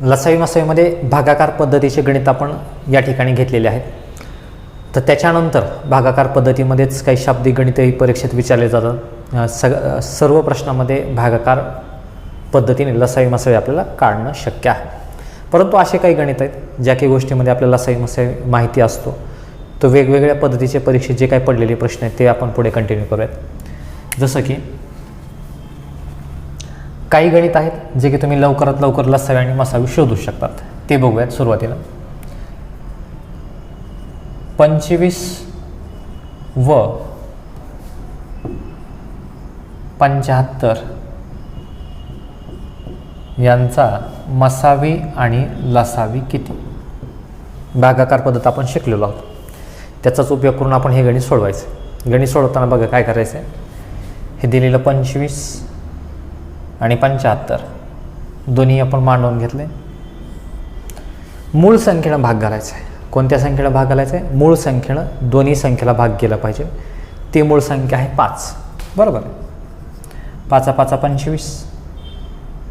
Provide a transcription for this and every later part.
लसावी मसावीमध्ये भागाकार पद्धतीचे गणित आपण या ठिकाणी घेतलेले आहेत. तर त्याच्यानंतर भागाकार पद्धतीमध्येच काही शाब्दिक गणितही परीक्षेत विचारले जातात. सर्व प्रश्नामध्ये भागाकार पद्धतीने लसावी मसावी आपल्याला काढणं शक्य आहे. परंतु असे काही गणित आहेत ज्या काही गोष्टीमध्ये आपल्याला लसावी मसावी माहिती असतो, तो वेगवेगळ्या पद्धतीचे परीक्षेत जे काही पडलेले प्रश्न आहेत ते आपण पुढे कंटिन्यू करूयात. जसं की काही गणित आहेत जे की तुम्ही लवकरात लवकर लसावी आणि मसावी शोधू शकतात, ते बघूयात. सुरुवातीला 25 व 75 यांचा मसावी आणि लसावी किती? भागाकार पद्धत आपण शिकलेलो आहोत, त्याचाच उपयोग करून आपण हे गणित सोडवायचं. गणित सोडवताना बघा काय करायचं आहे. हे दिलेलं 25 आणि 75 दोन्ही आपण मांडून घेतले. मूळ संख्येला भाग घालायचा आहे. कोणत्या संख्येला भाग घालायचा आहे? मूळ संख्येनं दोन्ही संख्येला भाग गेला पाहिजे. ती मूळ संख्या आहे 5, बरोबर. 5 5 25,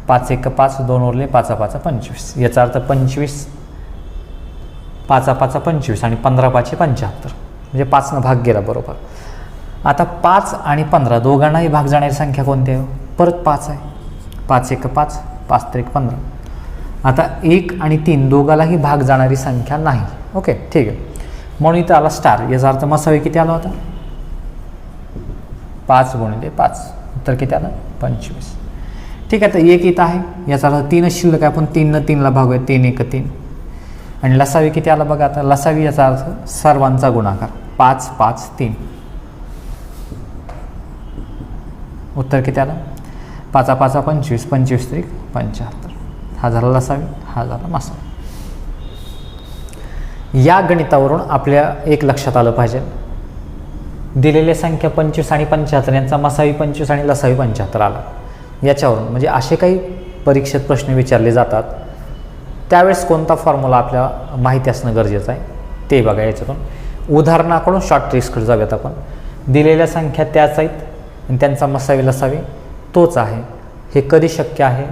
5 1 5, 2 उरले, 5 5 25. याचा अर्थ 25 5 5 25 आणि 15 5 75, म्हणजे 5 भाग गेला, बरोबर. आता 5 आणि 15 दोघांनाही भाग जाणारी संख्या कोणती आहे? परत 5 आहे. 5 1 5, 5 3 15. आता 1 आणि 3 दोघालाही भाग जाणारी संख्या नाही. ओके, ठीक आहे. म्हणून इथं आला स्टार. याचा अर्थ मसावी किती आला होता? 5 गुणिले 5, उत्तर किती आलं? 25. ठीक आहे. तर 1 इथं आहे, याचा अर्थ 3 शिल्लक आहे. आपण 3 न 3ला भागूया. 3 1 3. आणि लसावी किती आला बघा. आता लसावी याचा अर्थ सर्वांचा गुणाकार. 5 5 3, उत्तर किती आलं? 5 5 25, 25 3 75. हा झाला लसावी, हा झाला मसावी. या गणितावरून आपल्या एक लक्षात आलं पाहिजे, दिलेल्या संख्या 25 आणि 75 यांचा मसावी 25 आणि लसावी 75 आला. याच्यावरून म्हणजे असे काही परीक्षेत प्रश्न विचारले जातात, त्यावेळेस कोणता फॉर्म्युला आपल्याला माहिती असणं गरजेचं आहे ते बघा. याच्यातून उदाहरणाकडून शॉर्ट ट्रिक्सकडे जाऊयात आपण. दिलेल्या संख्या त्याच आहेत आणि त्यांचा मसावी लसावी तोच आहे. हे कधी शक्य आहे?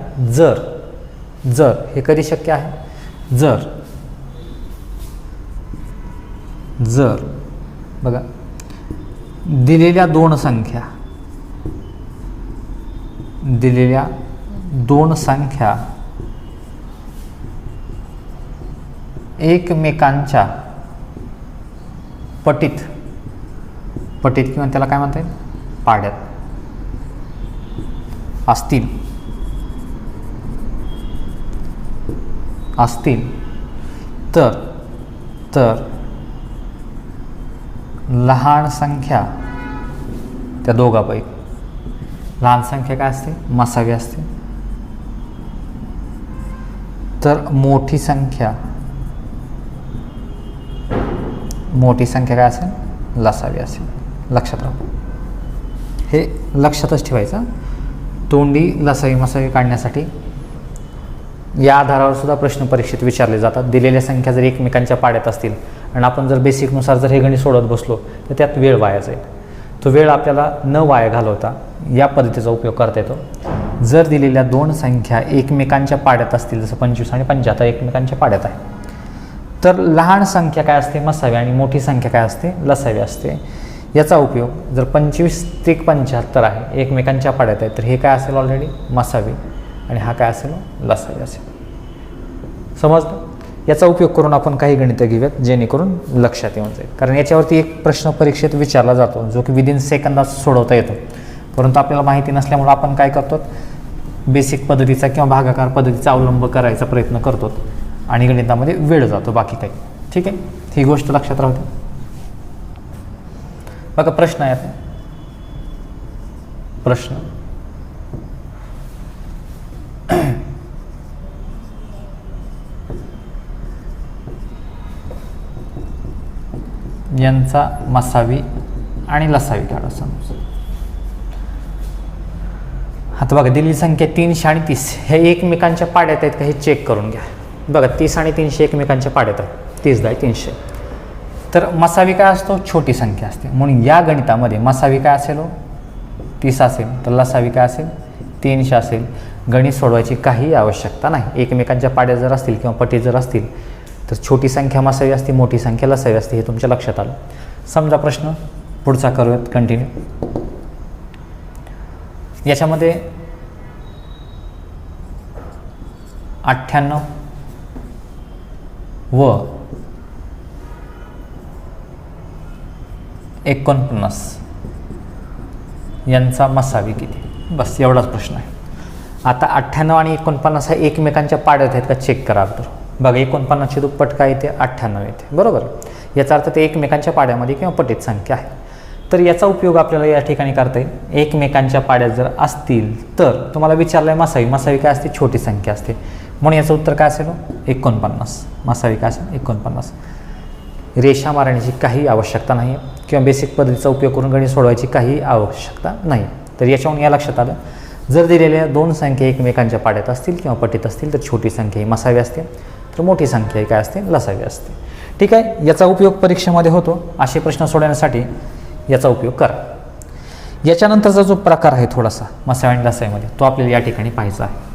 जर हे कधी शक्य आहे? जर बघा, दिलेल्या दोन संख्या एकमेकांच्या पटीत किंवा त्याला काय म्हणता येईल, पाड्यात असतील तर लहान संख्या त्या दोघांपैकी, लहान संख्या काय असते? मसावी असते. तर मोठी संख्या काय असेल? लसावी असेल. लक्षात राहू, हे लक्षातच ठेवायचं. तोंडी लसावी मसावी काढण्यासाठी या आधारावर सुद्धा प्रश्न परीक्षेत विचारले जातात. दिलेल्या संख्या जर एकमेकांच्या पाड्यात असतील आणि आपण जर बेसिकनुसार जर हे गणित सोडत बसलो तर त्यात वेळ वाया जाईल. तो वेळ आपल्याला न वाया घालवता या पद्धतीचा उपयोग करता येतो. जर दिलेल्या दोन संख्या एकमेकांच्या पाड्यात असतील, जसं 25 आणि 75 एकमेकांच्या पाड्यात आहे, तर लहान संख्या काय असते? मसावी. आणि मोठी संख्या काय असते? लसावी असते. याचा उपयोग जर 25 ते 75 आहे, एकमेकांच्या पाड्यात आहे, तर हे काय असेल? ऑलरेडी मसावी. आणि हा काय असेल? लसावी असेल. समजलं? याचा उपयोग करून आपण काही गणितं घेऊयात जेणेकरून लक्षात येऊन जाईल. कारण याच्यावरती एक प्रश्न परीक्षेत विचारला जातो जो की विदिन सेकंदात सोडवता येतो, परंतु आपल्याला माहिती नसल्यामुळे आपण काय करतो? बेसिक पद्धतीचा किंवा भागाकार पद्धतीचा अवलंब करायचा प्रयत्न करतो आणि गणितामध्ये वेळ जातो, बाकी काही. ठीक आहे, ही गोष्ट लक्षात राहते. बघा प्रश्न आहे. प्रश्न यांचा मसावी आणि लसावी काढा. समज आता बघा, दिलेली संख्या 300 आणि 30 हे एकमेकांच्या पाड्यात आहेत का हे चेक करून घ्या. बघा 30 आणि 300 एकमेकांच्या पाड्यात आहेत. 30 × 300. तर मसावी काय असतो? छोटी संख्या असते. म्हणून या गणितामध्ये मसावी काय असेल? 30 असेल. तर लसावी काय असेल? 300 असेल. गणित सोडवायची काही आवश्यकता नाही. एकमेकांच्या पाड्या जर असतील किंवा पटी जर असतील तर छोटी संख्या मसावी असते, मोठी संख्या लसावी असते, हे तुमच्या लक्षात आलं. समजा प्रश्न पुढचा करूयात कंटिन्यू. याच्यामध्ये 98 व 49 यांचा मसावी किती, बस एवढाच प्रश्न आहे. आता 98 आणि 49 हा एकमेकांच्या पाड्यात आहेत का चेक करा. तर बघा 49ची दुप्पट काय येते, 98 येते, बरोबर. याचा अर्थ ते एकमेकांच्या पाड्यामध्ये किंवा पटीत संख्या आहे. तर याचा उपयोग आपल्याला या ठिकाणी करता येईल. एकमेकांच्या पाड्यात जर असतील तर तुम्हाला विचारलं आहे मसावी, मसावी काय असते, छोटी संख्या असते, म्हणून याचं उत्तर काय असेल, 49. मसावी काय असेल, 49. रेषा मारण्याची काही आवश्यकता नाही किंवा बेसिक पद्धतीचा उपयोग करून गणित सोडवायची काही आवश्यकता नाही. तर याच्यावरून या लक्षात आलं, जर दिलेल्या दोन संख्या एकमेकांच्या पाड्यात असतील किंवा पटीत असतील तर छोटी संख्या ही मसावी असते, तर मोठी संख्या ही काय असते, लसावी असते. ठीक आहे, याचा उपयोग परीक्षेमध्ये होतो. असे प्रश्न सोडवण्यासाठी याचा उपयोग करा. याच्यानंतरचा जो प्रकार आहे थोडासा मसावी आणि लसावीमध्ये, तो आपल्याला या ठिकाणी पाहायचा आहे.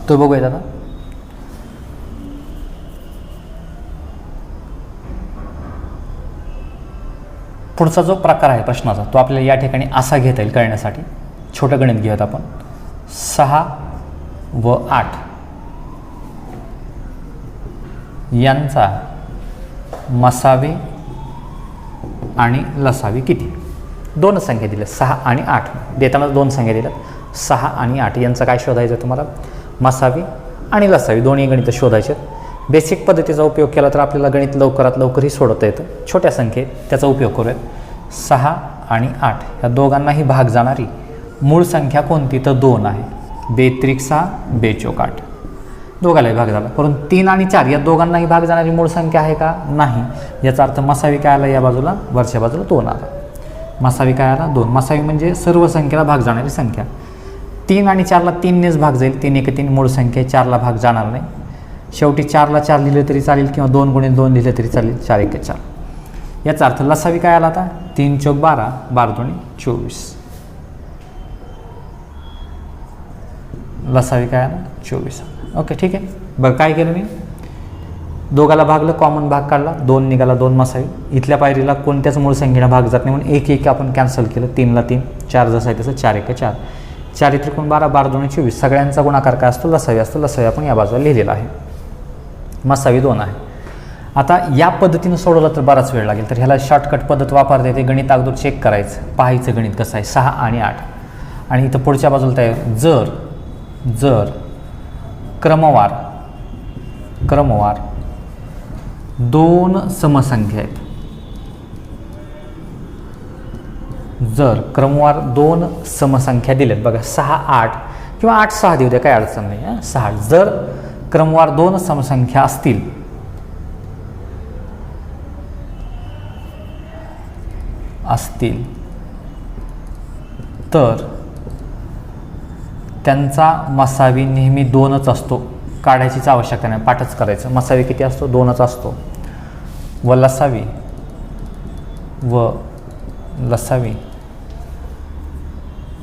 तो बघूया दादा. पुढचा जो प्रकार आहे प्रश्नाचा तो आपल्याला या ठिकाणी असा घेता येईल कळण्यासाठी. छोटं गणित घेऊयात आपण. 6 व 8 यांचा मसावी आणि लसावी किती. दोन संख्या दिल्या 6 आणि 8, देताना दोन संख्या दिल्यात 6 आणि 8 यांचा काय शोधायचं तुम्हाला, मसावी आणि लसावी दोन्ही गणित शोधायचे. बेसिक पद्धतीचा उपयोग केला तर आपल्याला गणित लवकरात लवकरही सोडवता येतं. छोट्या संख्येत त्याचा उपयोग करूयात. 6 आणि 8 या दोघांनाही भाग जाणारी मूळ संख्या कोणती, तर 2 आहे. 2 त्रिक 6, 2 चौक 8, दोघांनाही भाग झाला. परंतु 3 आणि 4 या दोघांनाही भाग जाणारी मूळ संख्या आहे का, नाही. याचा अर्थ मसावी काय आला, या बाजूला वरच्या बाजूला 2 आला. मसावी काय आला, 2. मसावी म्हणजे सर्व संख्येला भाग जाणारी संख्या. 3 आणि 4ला 3नेच भाग जाईल, 3 एक 3 मूळ संख्या, 4ला भाग जाणार नाही. शेवटी 4ला 4 लिहिलं तरी चालेल किंवा 2 गुणिले 2 लिहिलं तरी चालेल, 4 एक 4. याचा अर्थ लसावी काय आला आता, 3 चौक 12, 12 दोन्ही 24. लसावी काय आला, 24. ओके ठीक आहे. बरं काय केलं मी, दोघाला भागलं, कॉमन भाग काढला, 2 निघाला, 2 मसावी. इथल्या पायरीला कोणत्याच मूळ संख्येला भाग जात नाही म्हणून एक एक आपण कॅन्सल केलं. 3ला 3, 4 जसं आहे तसं 4 एक 4, 4 त्रिकोण 12, 12 दोन्ही 24. सगळ्यांचा गुणाकार काय असतो, लसावी असतो. लसावी आपण या बाजूला लिहिलेला आहे. मसावी 2 आहे. आता या पद्धतीनं सोडवलं तर बराच वेळ लागेल, तर ह्याला शॉर्टकट पद्धत वापरता येते. गणित अगोदर चेक करायचं, पाहायचं गणित कसं आहे. 6 आणि 8 आणि इथं पुढच्या बाजूला तयार, जर क्रमवार 2 समसंख्या आहेत, जर क्रमवार 2 समसंख्या दिल्यात, बघा 6 8 किंवा 8 6 देऊ द्या, काही अडचण नाही. 6 जर क्रमवार 2 समसंख्या असतील तर त्यांचा मसावी नेहमी 2च असतो. काढायचीच आवश्यकता नाही, पाठच करायचं. मसावी किती असतो, 2च असतो. व लसावी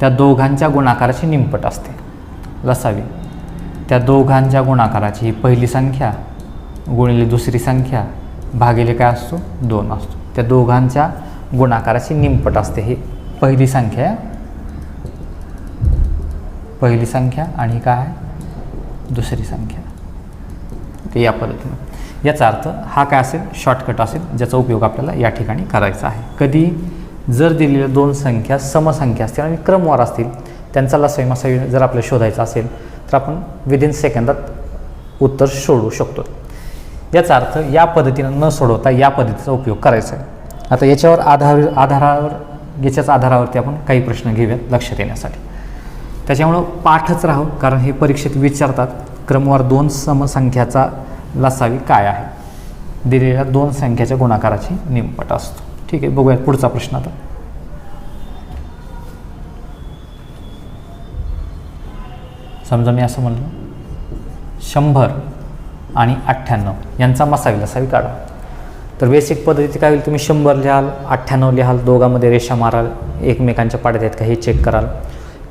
त्या दोघांच्या गुणाकाराची निमपट असते. लसावी त्या दोघांच्या गुणाकाराची ही पहिली संख्या गुणिले दुसरी संख्या भागिले काय असतो, 2 असतो. त्या दोघांच्या गुणाकाराची निमपट असते. ही पहिली संख्या आणि काय आहे, दुसरी संख्या. ते या पद्धतीने. याचा अर्थ हा काय असेल, शॉर्टकट असेल, ज्याचा उपयोग आपल्याला या ठिकाणी करायचा आहे. कधी जर दिलेल्या 2 संख्या समसंख्या असतील आणि क्रमवार असतील, त्यांचा लसावी मसावी जर आपल्याला शोधायचा असेल तर आपण विदिन सेकंदात उत्तर शोधू शकतो. याचा अर्थ या पद्धतीनं न सोडवता या पद्धतीचा उपयोग करायचा आहे. आता याच्याच आधारावरती आपण काही प्रश्न घेऊयात लक्षात येण्यासाठी. त्याच्यामुळं पाठच राहू, कारण हे परीक्षेत विचारतात. क्रमवार 2 समसंख्याचा लसावी काय आहे, दिलेल्या 2 संख्याच्या गुणाकाराची निमपट असतो. ठीक आहे, बघूयात पुढचा प्रश्न. आता समजा मी असं म्हणलं, 100 आणि 98 यांचा मसावी लसावी काढा. तर बेसिक पद्धती काय होईल, तुम्ही 100 लिहाल, 98 लिहाल, दोघांमध्ये रेषा माराल, एकमेकांच्या पाड्यात आहेत का हे चेक कराल,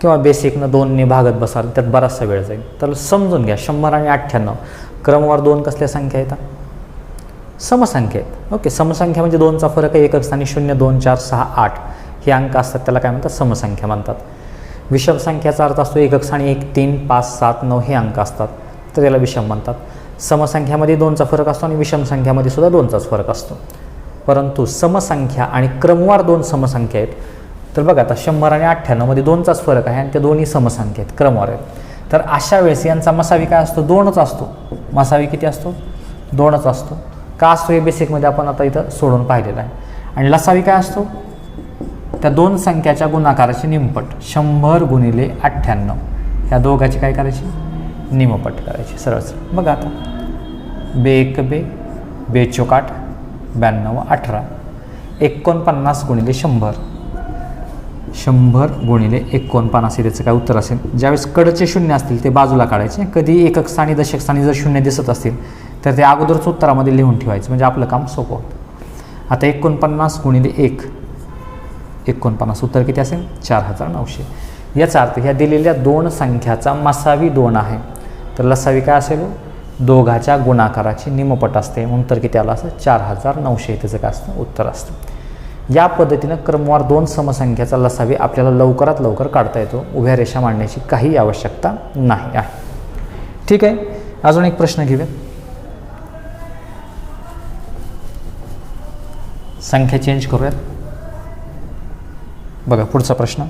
किंवा बेसिकनं 2ने भागत बसाल, त्यात बराचसा वेळ जाईल. तर समजून घ्या 100 आणि 98 क्रमवार 2 कसल्या संख्या आहेत, समसंख्या आहेत. ओके, समसंख्या म्हणजे 2चा फरक आहे, एकक स्थानी 0, 2, 4, 6, 8 हे अंक असतात, त्याला काय म्हणतात, समसंख्या म्हणतात. विषम संख्याचा अर्थ असतो एकक स्थानी 1, 3, 5, 7, 9 हे अंक असतात, तर त्याला विषम म्हणतात. समसंख्यामध्ये 2चा फरक असतो आणि विषम संख्यामध्ये सुद्धा 2चाच फरक असतो. परंतु समसंख्या आणि क्रमवार 2 समसंख्या आहेत. तर बघा आता 100 आणि 98 मध्ये 2चाच फरक आहे आणि ते दोन्ही समसंख्या आहेत, क्रमवार आहेत. तर अशा वेळेस यांचा मसावी काय असतो, 2च असतो. मसावी किती असतो, 2च असतो. का असतो हे बेसिकमध्ये आपण आता इथं सोडून पाहिलेलं आहे. आणि लसावी काय असतो, त्या 2 संख्याच्या गुणाकाराची निमपट. 100 गुणिले 98 ह्या दोघाची काय करायची, निमपट करायची. सरळ सरळ बघा आता, 2 1 2 चोक 8, 92 18, 49 गुणिले 100, 100 गुणिले 49 हे त्याचं काय उत्तर असेल. ज्यावेळेस कडचे शून्य असतील ते बाजूला काढायचे. कधी एकक स्थानी दशक स्थानी जर शून्य दिसत असतील तर ते अगोदरच उत्तरामध्ये लिहून ठेवायचं, म्हणजे आपलं काम सोपं होतं. आता 49 गुणिले 1, 49 उत्तर किती असेल, 4900. याचा अर्थ ह्या दिलेल्या 2 संख्याचा मसावी 2 आहे, तर लसावी काय असेल, दोघाच्या गुणाकाराची निमपट असते, म्हणून तर किती आलं असं 4900 त्याचं काय असतं, उत्तर असतं. या पद्धतीनं क्रमवार 2 समसंख्याचा लसावी आपल्याला लवकरात लवकर काढता येतो. उभ्या रेषा मांडण्याची काही आवश्यकता नाही आहे. ठीक आहे, अजून एक प्रश्न घेऊया. संख्या चेंज करूयात. बघा पुढचा प्रश्न,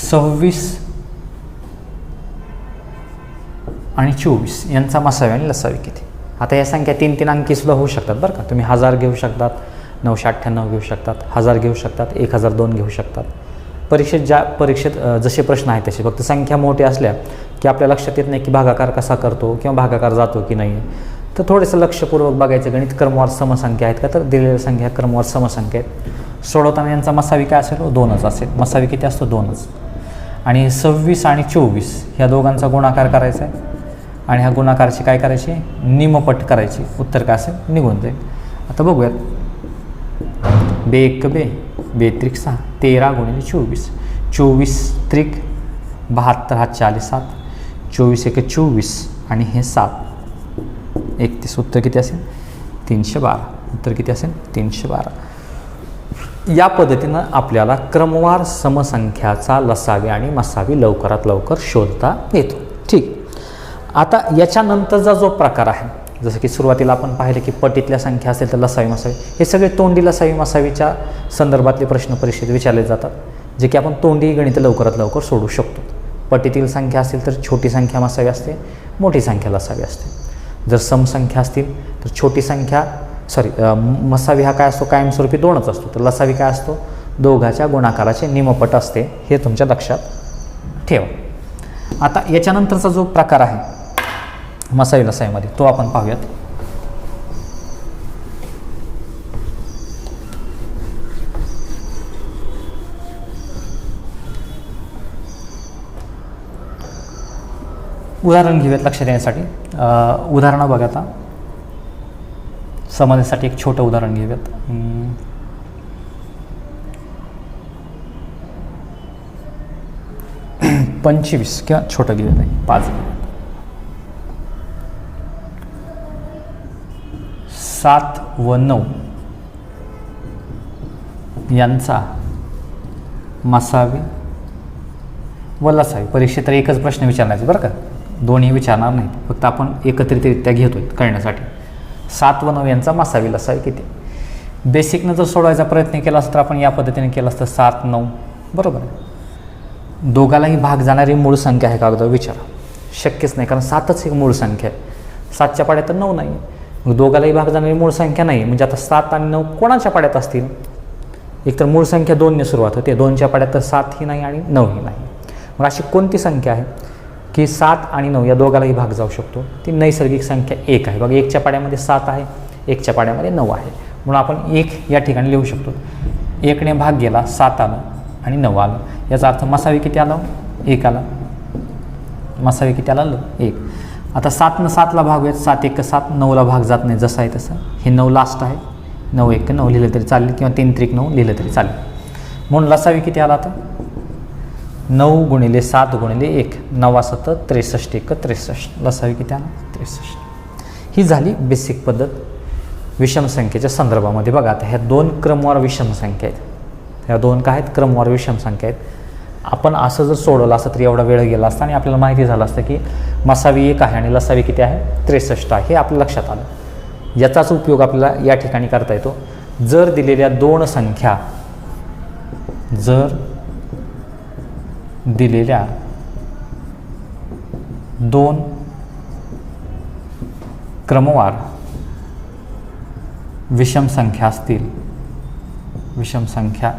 26 आणि 24 यांचा मसावी आणि लसावी किती. आता या संख्या 3 अंकी सुद्धा होऊ शकतात बरं का. तुम्ही 1000 घेऊ शकतात, 998 घेऊ शकतात, 1000 घेऊ शकतात, 1002 घेऊ शकतात. परीक्षेत जसे प्रश्न आहेत तसे. फक्त संख्या मोठी असल्या की आपल्या लक्षात येत नाही की भागाकार कसा करतो किंवा भागाकार जातो की नाही, तर थोडंसं लक्षपूर्वक बघायचं. गणित क्रमवार समसंख्या आहेत का, तर दिलेल्या संख्या क्रमवार समसंख्या आहेत. सोडवताना यांचा मसावी काय असेल, 2च असेल. मसावी किती असतो, 2च. आणि 26 आणि 24 ह्या दोघांचा गुणाकार करायचा आहे आणि ह्या गुणाकाराची काय करायची, निमपट करायची. उत्तर काय असेल, निघून जाईल. आता बघूयात, 2 1 2 2 त्रिक 6, 13 गुणिले 24, 24 त्रिक 72 हा 47, 24 1 24 आणि हे 7 31. उत्तर किती असेल, 312. उत्तर किती असेल, 312. या पद्धतीनं आपल्याला क्रमवार समसंख्याचा लसावी आणि मसावी लवकरात लवकर शोधता येतो. ठीक. आता याच्यानंतरचा जो प्रकार आहे, जसं की सुरुवातीला आपण पाहिलं की पटीतल्या संख्या असेल तर लसावी मसावी, हे सगळे तोंडी लसावी मसावीच्या संदर्भातले प्रश्न परीक्षेत विचारले जातात, जे की आपण तोंडी गणित लवकरात लवकर सोडू शकतो. पटीतील संख्या असेल तर छोटी संख्या मसावी असते, मोठी संख्या लसावी असते. जर समसंख्या असतील तर छोटी संख्या मसावी हा काय असतो, कायमस्वरूपी 2च असतो. तर लसावी काय असतो, दोघाच्या गुणाकाराचे निमपट असते. हे तुमच्या लक्षात ठेवा. आता याच्यानंतरचा जो प्रकार आहे मसावी लसावीमध्ये, तो आपण पाहूयात. उदाहरण घेऊयात लक्षात येण्यासाठी. उदाहरणं बघा. आता समजण्यासाठी एक छोटं उदाहरण घेऊयात. 25 किंवा छोटं घेऊयात, नाही 5 घेऊयात. 7 व 9 यांचा मसावी व लसावी. परीक्षेत तर एकच प्रश्न विचारण्याचे बरं का, दोन्ही विचारणार नाही, फक्त आपण एकत्रितरित्या घेतोय कळण्यासाठी. 7 व 9 यांचा मसावी लसावी किती. बेसिकनं जर सोडवायचा प्रयत्न केला असता तर आपण या पद्धतीने केला असतं, 7 9 बरोबर आहे. दोघालाही भाग जाणारी मूळ संख्या आहे का अगोदर विचारा. शक्यच नाही, कारण 7च एक मूळ संख्या आहे. 7च्या पाड्यात तर 9 नाही. मग दोघालाही भाग जाणारी मूळ संख्या नाही, म्हणजे आता 7 आणि 9 कोणाच्या पाड्यात असतील. एकतर मूळ संख्या 2ने सुरुवात होते, 2च्या पाड्यात तर 7 ही नाही आणि 9 ही नाही. मग अशी कोणती संख्या आहे की 7 आणि 9 या दोघालाही भाग जाऊ शकतो. ती नैसर्गिक संख्या 1 आहे. बघा, 1च्या पाड्यामध्ये 7 आहे, 1च्या पाड्यामध्ये 9 आहे, म्हणून आपण 1 या ठिकाणी लिहू शकतो. 1ने भाग गेला, 7 आलं आणि 9 आलं. याचा अर्थ मसावी किती आलं, 1 आला, मसावी किती आला 1. आता 7 7ला भाग आहेत, 7 1 7, 9ला भाग जात नाही, जसं आहे तसं. हे 9 लास्ट आहे, 9 1 9 लिहिलं तरी चालेल किंवा 3 3 9 लिहिलं तरी चालेल. म्हणून लसावी किती आला आता 9 गुणिले 7 गुणिले 1, 9 7 63 1 63, लसावी किती आला 63. ही झाली बेसिक पद्धत विषम संख्येच्या संदर्भामध्ये. बघा आता ह्या 2 क्रमवार विषम संख्या आहेत, ह्या 2 काय आहेत क्रमवार विषम संख्या आहेत. आपण असं जर सोडवलं असतं तरी एवढा वेळ गेला असता आणि आपल्याला माहिती झालं असतं की मसावी 1 आहे आणि लसावी किती आहे 63 आहे. हे आपल्या लक्षात आलं. याचाच उपयोग आपल्याला या ठिकाणी करता येतो. जर दिलेल्या 2 संख्या, जर दिलेल्या 2 क्रमवार विषम संख्या असतील, विषम संख्या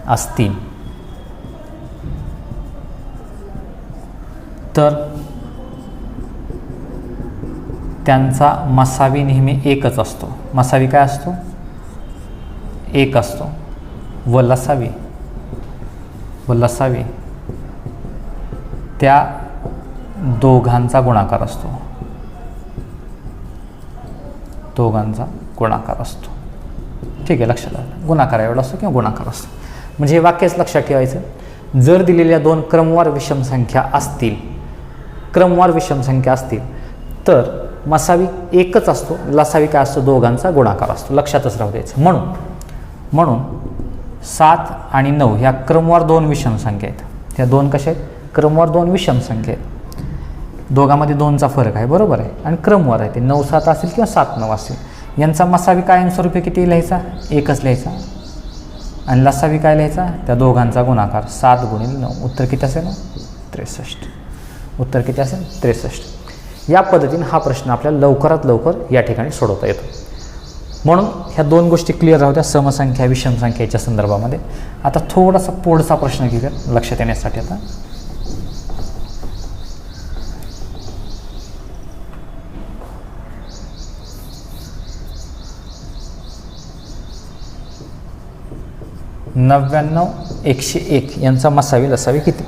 असतील तर त्यांचा मसावी नेहमी 1च असतो. मसावी काय असतो 1 असतो व लसावी त्या दोघांचा गुणाकार असतो, दोघांचा गुणाकार असतो. ठीक आहे, लक्षात आलं. गुणाकार एवढा असतो किंवा गुणाकार असतो. म्हणजे हे वाक्यच लक्षात ठेवायचं. जर दिलेल्या 2 क्रमवार विषम संख्या असतील, क्रमवार विषम संख्या असतील तर मसावी 1च असतो, लसावी काय असतो दोघांचा गुणाकार असतो. लक्षातच राहू द्यायचं. म्हणून 7 आणि 9 ह्या क्रमवार 2 विषम संख्या आहेत. ह्या 2 कशा आहेत क्रमवार 2 विषम संख्या आहेत. दोघांमध्ये 2चा फरक आहे, बरोबर आहे, आणि क्रमवार आहे ते 9 7 असेल किंवा 7 9 असेल. यांचा मसावी कायमस्वरूपी किती लिहायचा 1च लिहायचा आणि लसावी काय लिहायचा त्या दोघांचा गुणाकार 7 गुणिले 9. उत्तर किती असेल 63. उत्तर किती असेल 63. या पद्धतीने हा प्रश्न आपल्याला लवकरात लवकर या ठिकाणी सोडवता येतो. म्हणून ह्या 2 गोष्टी क्लिअर राहत्या समसंख्या विषम संख्येच्या संदर्भामध्ये. आता थोडासा पुढचा प्रश्न घेऊया लक्षात येण्यासाठी. आता $99 101 यांचा मसावी लसावी किती.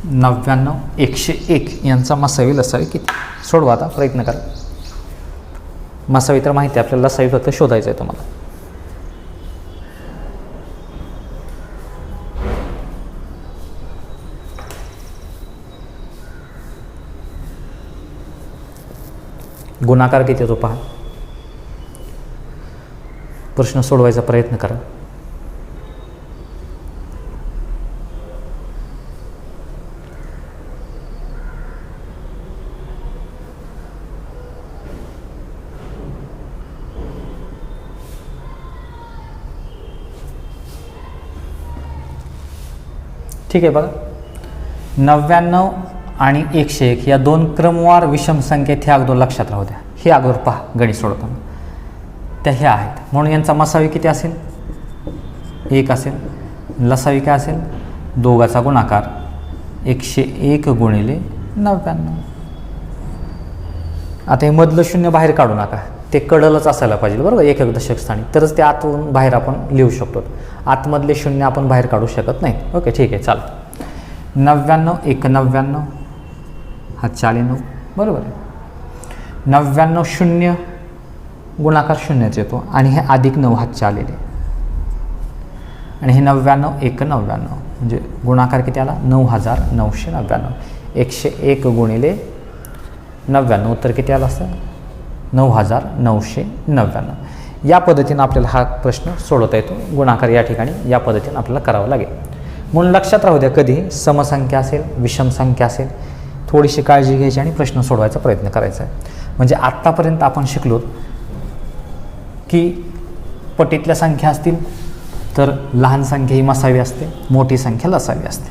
99 101 यांचा मसावी लसावी किती. सोडवा आता, प्रयत्न करा. मसावी तर माहिती आहे आपल्याला, लसावी फक्त शोधायचं आहे तुम्हाला. गुणाकार किती येतो पहा. प्रश्न सोडवायचा प्रयत्न करा. ठीक आहे बघा, 99 आणि 101 या 2 क्रमवार विषम संख्येत ह्या अगोदर लक्षात राहू द्या. हे अगोदर पहा गणित सोडवताना त्या ह्या आहेत. म्हणून यांचा मसावी किती असेल 1 असेल, लसावी काय असेल दोघाचा गुणाकार 101 गुणिले 99. आता हे मधलं शून्य बाहेर काढू नका, ते कडलच असायला पाहिजे बरोबर 1 दशक स्थानी, तरच ते आतून बाहेर आपण लिहू शकतो. आतमधले शून्य आपण बाहेर काढू शकत नाही. ओके ठीक आहे चालेल. 99 1 99 हा 49 बरोबर आहे. 99 0 गुणाकार 0च येतो आणि हे अधिक 9 हातचे आलेले आणि हे 99 1 99 म्हणजे गुणाकार किती आला 9999. 101 गुणिले 99 उत्तर किती आलं असतं 9999. या पद्धतीनं आपल्याला हा प्रश्न सोडवता येतो. गुणाकार या ठिकाणी या पद्धतीनं आपल्याला करावं लागेल. म्हणून लक्षात राहू द्या, कधी समसंख्या असेल विषम संख्या असेल थोडीशी काळजी घ्यायची आणि प्रश्न सोडवायचा प्रयत्न करायचा आहे. म्हणजे आत्तापर्यंत आपण शिकलो की पटीतल्या संख्या असतील तर लहान संख्या ही मसावी असते, मोठी संख्या लसावी असते.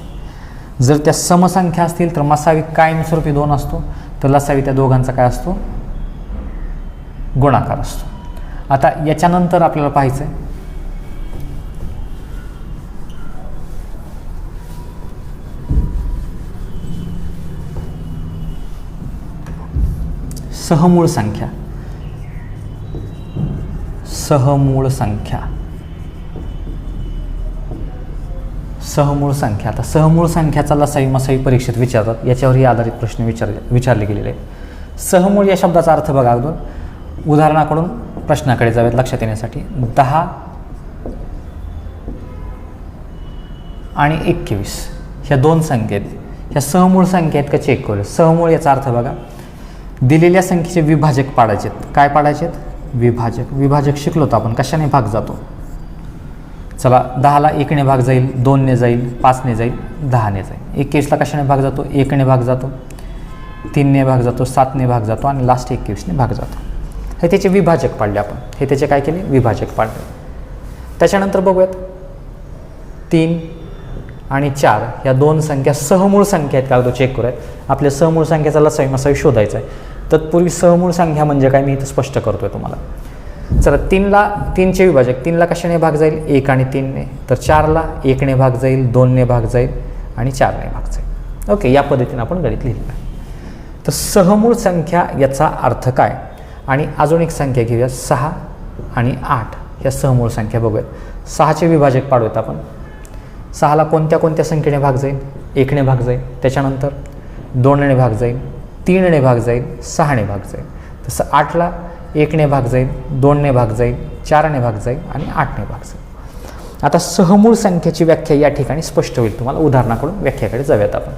जर त्या समसंख्या असतील तर मसावी कायमस्वरूपी 2 असतो, तर लसावी त्या दोघांचा काय असतो गुणाकार असतो. आता याच्यानंतर आपल्याला पाहायचं आहे सहमूळ संख्या. सहमूळ संख्या सहमूळ संख्या. आता सहमूळ संख्याचा लसावी मसावी परीक्षेत विचारतात, याच्यावरही आधारित प्रश्न विचारले गेलेले आहेत. सहमूळ या शब्दाचा अर्थ बघा अगोदर, उदाहरणाकडून प्रश्नाकडे जाऊयात लक्षात येण्यासाठी. 10 आणि 21 ह्या दोन संख्या आहेत, ह्या सहमूळ संख्या आहेत का चेक करूया. सहमूळ याचा अर्थ बघा, दिलेल्या संख्येचे विभाजक पाडायचे आहेत. काय पाडायचे आहेत? विभाजक. विभाजक शिकलो तर आपण कशाने भाग जातो. चला 10ला 1ने भाग जाईल, 2ने जाईल, 5ने जाईल, 10ने जाईल. 21ला कशाने भाग जातो? 1ने भाग जातो, 3ने भाग जातो, 7ने भाग जातो आणि लास्ट 21ने भाग जातो. हे त्याचे विभाजक पाडले आपण. हे त्याचे काय केले? विभाजक पाडले. त्याच्यानंतर बघूयात 3 आणि 4 ह्या दोन संख्या सहमूळ संख्या आहेत का तो चेक करूयात. आपल्या सहमूळ संख्येचा लसावी मसावी शोधायचा आहे. तत्पूर्वी सहमूळ संख्या म्हणजे काय मी इथं स्पष्ट करतोय तुम्हाला. चला 3चे विभाजक, 3ला कशाने भाग जाईल? 1 आणि 3ने. तर 4ला 1ने भाग जाईल, 2ने भाग जाईल आणि 4ने भाग जाईल. ओके, या पद्धतीने आपण गणित लिहिलेलं आहे. तर सहमूळ संख्या याचा अर्थ काय. आणि अजून एक संख्या घेऊया, 6 आणि 8 ह्या सहमूळ संख्या बघूयात. 6चे विभाजक पाडूयात आपण. 6ला कोणत्या कोणत्या संख्येने भाग जाईल? 1ने भाग जाईल, त्याच्यानंतर 2ने भाग जाईल, 3ने भाग जाईल, 6ने भाग जाईल. तसं 8ला 1ने भाग जाईल, 2ने भाग जाईल, 4ने भाग जाईल आणि 8ने भाग जाईल. आता सहमूळ संख्येची व्याख्या या ठिकाणी स्पष्ट होईल तुम्हाला. उदाहरणाकडून व्याख्याकडे जाऊयात आपण.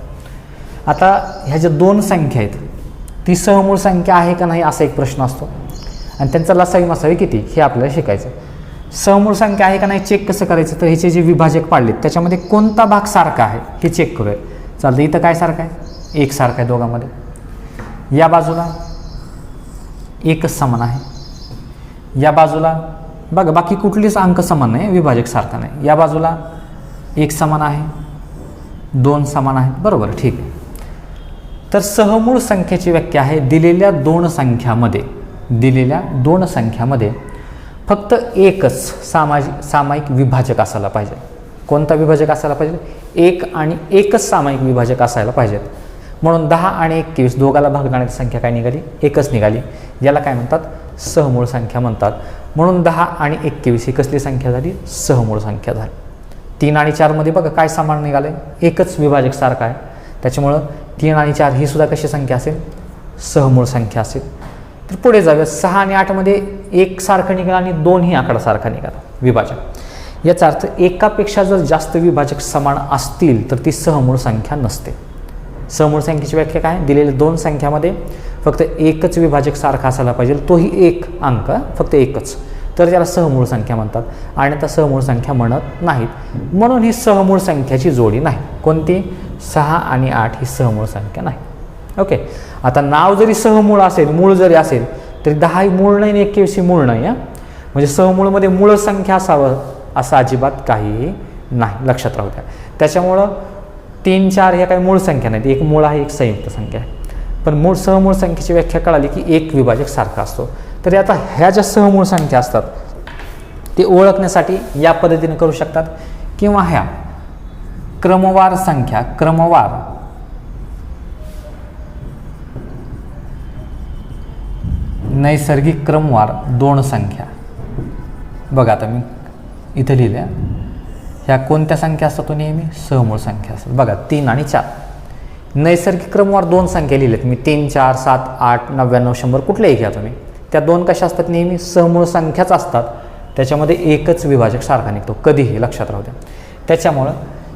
आता ह्या ज्या दोन संख्या आहेत ती सहमूळ संख्या आहे का नाही असा एक प्रश्न असतो आणि त्यांचा लसावी मसावी किती हे आपल्याला शिकायचं. सहमूळ संख्या आहे का नाही चेक कसं करायचं, तर ह्याचे जे विभाजक पाडलेत त्याच्यामध्ये कोणता भाग सारखा आहे हे चेक करूया. चालतं, इथं काय सारखं आहे? 1 सारखं आहे दोघांमध्ये. या बाजूला 1च समान आहे, या बाजूला बघा बाकी कुठलीच अंक समान नाही, विभाजक सारखा नाही. या बाजूला 1 समान आहे, 2 समान आहेत, बरोबर, ठीक आहे. तर सहमूळ संख्येची व्याख्या आहे, दिलेल्या दोन संख्यामध्ये फक्त एकच सामायिक विभाजक असायला पाहिजे. कोणता विभाजक असायला पाहिजे? 1 आणि 1च सामायिक विभाजक असायला पाहिजेत. म्हणून 10 आणि 21 दोघाला भागणारी संख्या काय निघाली? 1च निघाली. याला काय म्हणतात? सहमूळ संख्या म्हणतात. म्हणून 10 आणि 21 ही कसली संख्या झाली? सहमूळ संख्या झाली. 3 आणि 4 मध्ये बघा काय समान निघालं? एकच विभाजक सारखा आहे, त्याच्यामुळं 3 आणि 4 ही सुद्धा कशी संख्या असेल? सहमूळ संख्या असेल. तर पुढे जाऊया. 6 आणि 8 मध्ये 1 सारखं निघाला आणि 2 ही आकडा सारखा निघाला विभाजक. याचा अर्थ एकापेक्षा जर जास्त विभाजक समान असतील तर ती सहमूळ संख्या नसते. सहमूळ संख्येची व्याख्या काय? दिलेल्या दोन संख्यामध्ये फक्त एकच विभाजक सारखा असायला पाहिजे, तोही एक अंक, फक्त एकच, तर त्याला सहमूळ संख्या म्हणतात. आणि त्या सहमूळ संख्या म्हणत नाहीत, म्हणून ही सहमूळ संख्याची जोडी नाही. कोणती? 6 आणि 8 ही सहमूळ संख्या नाही. ओके, आता नाव जरी सहमूळ असेल, मूळ जरी असेल तरी 10 ही मूळ नाही, 21 ही मूळ नाही. म्हणजे सहमूळमध्ये मूळ संख्या असावं असं अजिबात काहीही नाही, लक्षात राहू द्या. त्याच्यामुळं 3, 4 ह्या काही मूळ संख्या नाहीत, एक मूळ आहे, एक संयुक्त संख्या आहे. पण सहमूळ संख्येची व्याख्या कळाली की एक विभाजक सारखा असतो. तर आता ह्या ज्या सहमूळ संख्या असतात ते ओळखण्यासाठी या पद्धतीने करू शकतात, किंवा ह्या क्रमवार संख्या, नैसर्गिक क्रमवार दोन संख्या. बघा आता मी इथे लिहिल्या, ह्या कोणत्या संख्या असतात? तो नेहमी सहमूळ संख्या असतात. बघा 3 आणि 4 नैसर्गिक क्रमवार दोन संख्या लिहिल्यात मी. 3, 4, 7, 8, 99, 100 कुठलेही घ्या तुम्ही. त्या दोन कशा असतात? नेहमी सहमूळ संख्याच असतात. त्याच्यामध्ये एकच विभाजक सारखा निघतो कधीही, लक्षात राहू द्या. त्याच्यामुळं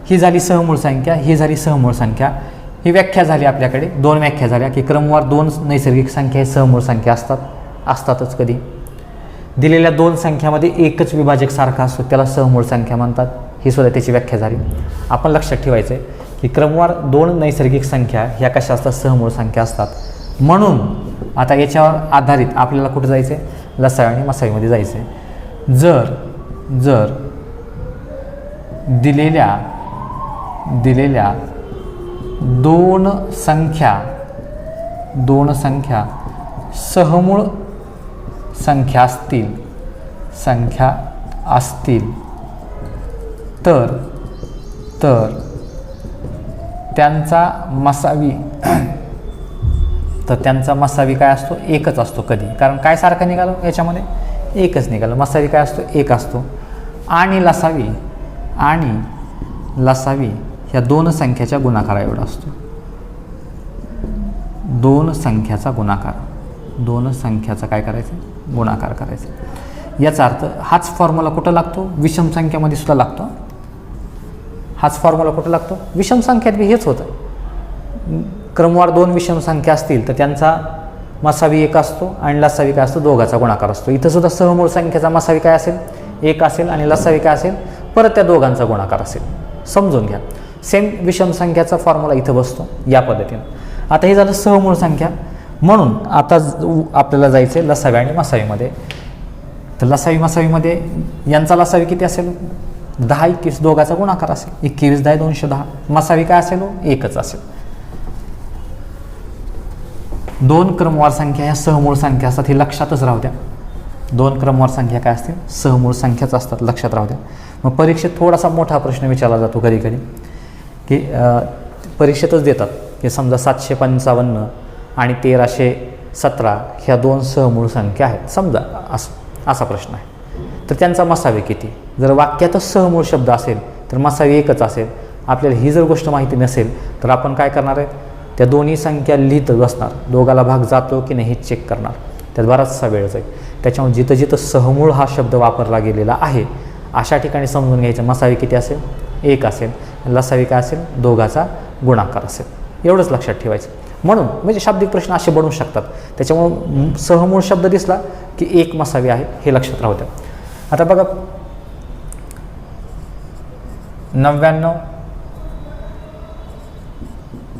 ही झाली सहमूळ संख्या, ही झाली सहमूळ संख्या. ही व्याख्या झाली आपल्याकडे, दोन व्याख्या झाल्या की क्रमवार दोन नैसर्गिक संख्या हे सहमूळ संख्या असतातच कधी. दिलेल्या दोन संख्यामध्ये एकच विभाजक सारखा असतो त्याला सहमूळ संख्या म्हणतात. ही सुद्धा त्याची व्याख्या झाली. आपण लक्षात ठेवायचं आहे की क्रमवार दोन नैसर्गिक संख्या ह्या कशा असतात? सहमूळ संख्या असतात. म्हणून आता याच्यावर आधारित आपल्याला कुठे जायचं आहे? लसावी आणि मसावीमध्ये जायचं आहे. जर दिलेल्या दोन संख्या सहमूळ संख्या असतील तर त्यांचा मसावी काय असतो? एकच असतो कधी. कारण काय सारखं निघालं याच्यामध्ये? एकच निघालं. मसावी काय असतो? एक असतो. आणि लसावी ह्या दोन संख्याच्या गुणाकारा एवढा असतो. दोन संख्याचा गुणाकार, दोन संख्याचा काय करायचं, गुणाकार करायचा. याचा अर्थ हाच फॉर्म्युला कुठं लागतो, विषम संख्यामध्ये सुद्धा लागतो. हाच फॉर्म्युला कुठं लागतो, विषम संख्यात बी हेच होतं. क्रमवार दोन विषम संख्या असतील तर त्यांचा मसावी एक असतो आणि लसावी काय असतो, दोघाचा गुणाकार असतो. इथं सुद्धा सहमूळ संख्येचा मसावी काय असेल, एक असेल आणि लसावी काय असेल, परत त्या दोघांचा गुणाकार असेल. समजून घ्या. सेम विषम संख्याचा फॉर्म्युला इथं बसतो या पद्धतीनं. आता हे झालं सहमूळ संख्या. म्हणून आता आपल्याला जायचं आहे लसावी आणि मसावीमध्ये. तर लसावी मसावीमध्ये यांचा लसावी किती असेल, 10 21 दोघाचा गुणाकार असेल. 21 10 210. मसावी काय असेल, एकच असेल. दोन क्रमवार संख्या ह्या सहमूळ संख्या असतात, हे लक्षातच राहू द्या. दोन क्रमवार संख्या काय असतील, सहमूळ संख्याच असतात, लक्षात राहू द्या. मग परीक्षेत थोडासा मोठा प्रश्न विचारला जातो कधी कधी, की परीक्षेतच देतात की समजा 755 आणि 1317 ह्या दोन सहमूळ संख्या आहेत समजा, असा प्रश्न आहे. तर त्यांचा मसावी किती. जर वाक्यातच सहमूळ शब्द असेल तर मसावी एकच असेल. आपल्याला ही जर गोष्ट माहिती नसेल तर आपण काय करणार आहे, त्या दोन्ही संख्या लिहित बसणार, दोघाला भाग जातो की नाही हे चेक करणार. त्यात बराचसा वेळ जाईल. त्याच्यामुळे जिथं जिथं सहमूळ हा शब्द वापरला गेलेला आहे अशा ठिकाणी समजून घ्यायचं मसावी किती असेल, एक असेल. लसावी काय असेल, दोघाचा गुणाकार असेल. एवढंच लक्षात ठेवायचं. म्हणून म्हणजे शाब्दिक प्रश्न असे बनवू शकतात. त्याच्यामुळं सहमूळ शब्द दिसला की एक मसावी आहे हे लक्षात राहू द्या. आता बघा 99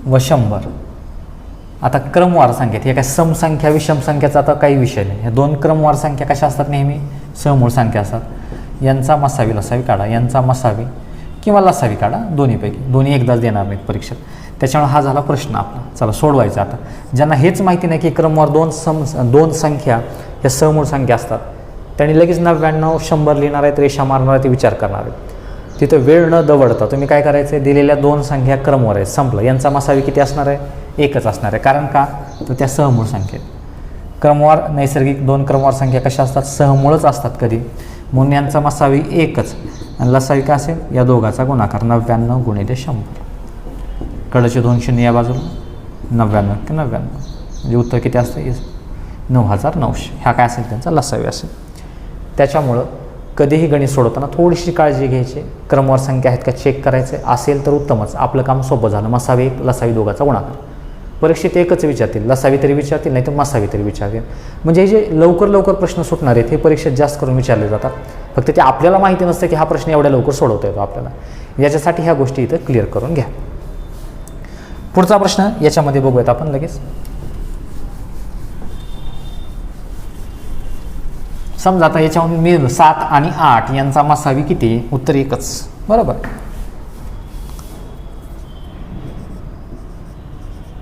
व 100. आता क्रमवार संख्येत हे काय समसंख्या विषम संख्याचा आता काही विषय नाही. ह्या दोन क्रमवार संख्या कशा असतात, नेहमी सहमूळ संख्या असतात. यांचा मसावी लसावी काढा, यांचा मसावी किंवा लसावी काढा, दोन्हीपैकी. दोन्ही एकदाच देणार नाहीत परीक्षेत. त्याच्यामुळे हा झाला प्रश्न आपला. चला सोडवायचा. आता ज्यांना हेच माहिती नाही की क्रमवार दोन संख्या ह्या सहमूळ संख्या असतात त्यांनी लगेच 99 100 लिहिणार आहेत, रेषा मारणार आहेत, विचार करणार आहेत. तिथं वेळ न दवडता तुम्ही काय करायचं आहे, दिलेल्या दोन संख्या क्रमवार आहेत, संपलं. यांचा मसावी किती असणार आहे, एकच असणार आहे. कारण का, तर त्या सहमूळ संख्येत. क्रमवार नैसर्गिक दोन क्रमवार संख्या कशा असतात, सहमूळच असतात कधी. म्हणून यांचा मसावी एकच आणि लसावी काय असेल, या दोघाचा गुणाकार. 99 गुणिले 100. कडचे 2 शून्य या बाजूला, 99 की 99 म्हणजे उत्तर किती असतं, 9900. ह्या काय असेल, त्यांचा लसावी असेल. त्याच्यामुळं कधीही गणित सोडवताना थोडीशी काळजी घ्यायची. क्रमवार संख्या आहेत का चेक करायचे. असेल तर उत्तमच, आपलं काम सोपं झालं. मसावी एक, लसावी दोघाचा गुणाकार. परीक्षेत एकच विचारतील, लसावी तरी विचारतील, नाही तर मसावी तरी विचारतील. म्हणजे हे जे लवकर लवकर प्रश्न सुटणार आहेत हे परीक्षेत जास्त करून विचारले जातात. फक्त ते आपल्याला माहिती नसतं की हा प्रश्न एवढ्या लवकर सोडवता येतो आपल्याला. याच्यासाठी ह्या गोष्टी इथं क्लिअर करून घ्या. पुढचा प्रश्न याच्यामध्ये बघूयात आपण लगेच. समजा आता याच्यामध्ये मी 7 आणि 8 यांचा मसावी किती, उत्तर एकच, बरोबर.